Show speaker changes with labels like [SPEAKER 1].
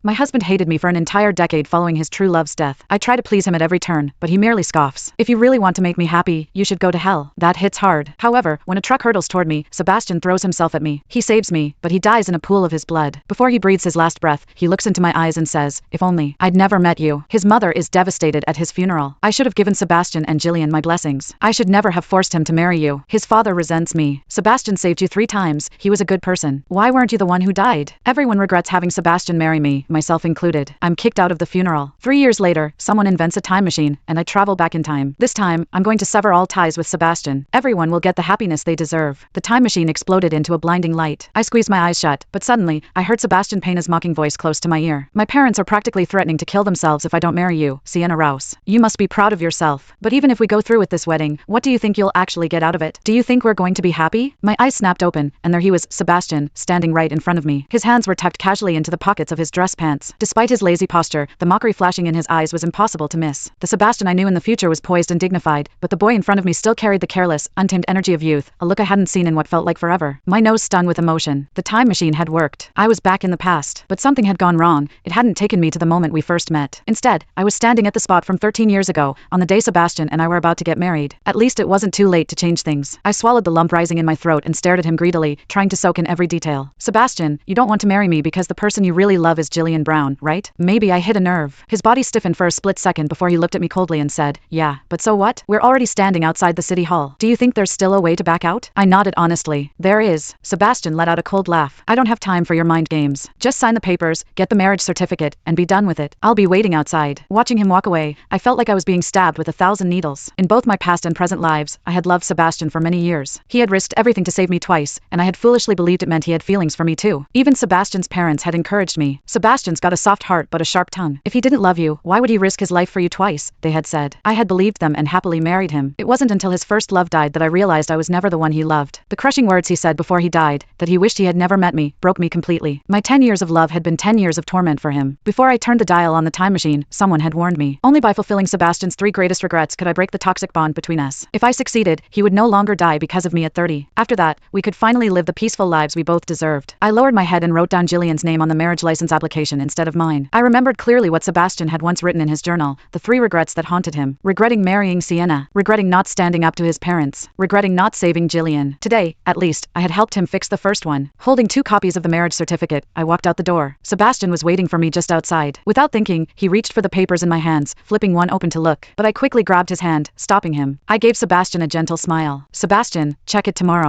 [SPEAKER 1] My husband hated me for an entire decade following his true love's death. I try to please him at every turn, but he merely scoffs. If you really want to make me happy, you should go to hell. That hits hard. However, when a truck hurtles toward me, Sebastian throws himself at me. He saves me, but he dies in a pool of his blood. Before he breathes his last breath, he looks into my eyes and says, "If only I'd never met you." His mother is devastated at his funeral. I should have given Sebastian and Jillian my blessings. I should never have forced him to marry you. His father resents me. Sebastian saved you 3 times. He was a good person. Why weren't you the one who died? Everyone regrets having Sebastian marry me, myself included. I'm kicked out of the funeral. 3 years later, someone invents a time machine, and I travel back in time. This time, I'm going to sever all ties with Sebastian. Everyone will get the happiness they deserve. The time machine exploded into a blinding light. I squeezed my eyes shut, but suddenly, I heard Sebastian Pena's mocking voice close to my ear. "My parents are practically threatening to kill themselves if I don't marry you, Sienna Rouse. You must be proud of yourself. But even if we go through with this wedding, what do you think you'll actually get out of it? Do you think we're going to be happy?" My eyes snapped open, and there he was, Sebastian, standing right in front of me. His hands were tucked casually into the pockets of his dress pants. Despite his lazy posture, the mockery flashing in his eyes was impossible to miss. The Sebastian I knew in the future was poised and dignified, but the boy in front of me still carried the careless, untamed energy of youth, a look I hadn't seen in what felt like forever. My nose stung with emotion. The time machine had worked. I was back in the past, but something had gone wrong. It hadn't taken me to the moment we first met. Instead, I was standing at the spot from 13 years ago, on the day Sebastian and I were about to get married. At least it wasn't too late to change things. I swallowed the lump rising in my throat and stared at him greedily, trying to soak in every detail. "Sebastian, you don't want to marry me because the person you really love is Jillian Brown, right?" Maybe I hit a nerve. His body stiffened for a split second before he looked at me coldly and said, "Yeah, but so what? We're already standing outside the city hall. Do you think there's still a way to back out?" I nodded honestly. "There is." Sebastian let out a cold laugh. "I don't have time for your mind games. Just sign the papers, get the marriage certificate, and be done with it. I'll be waiting outside." Watching him walk away, I felt like I was being stabbed with 1,000 needles. In both my past and present lives, I had loved Sebastian for many years. He had risked everything to save me twice, and I had foolishly believed it meant he had feelings for me too. Even Sebastian's parents had encouraged me. "Sebastian's got a soft heart but a sharp tongue. If he didn't love you, why would he risk his life for you twice?" they had said. I had believed them and happily married him. It wasn't until his first love died that I realized I was never the one he loved. The crushing words he said before he died, that he wished he had never met me, broke me completely. My 10 years of love had been 10 years of torment for him. Before I turned the dial on the time machine, someone had warned me. Only by fulfilling Sebastian's 3 greatest regrets could I break the toxic bond between us. If I succeeded, he would no longer die because of me at 30. After that, we could finally live the peaceful lives we both deserved. I lowered my head and wrote down Jillian's name on the marriage license application instead of mine. I remembered clearly what Sebastian had once written in his journal, the 3 regrets that haunted him. Regretting marrying Sienna, regretting not standing up to his parents, regretting not saving Jillian. Today, at least, I had helped him fix the first one. Holding 2 copies of the marriage certificate, I walked out the door. Sebastian was waiting for me just outside. Without thinking, he reached for the papers in my hands, flipping one open to look. But I quickly grabbed his hand, stopping him. I gave Sebastian a gentle smile. "Sebastian, check it tomorrow."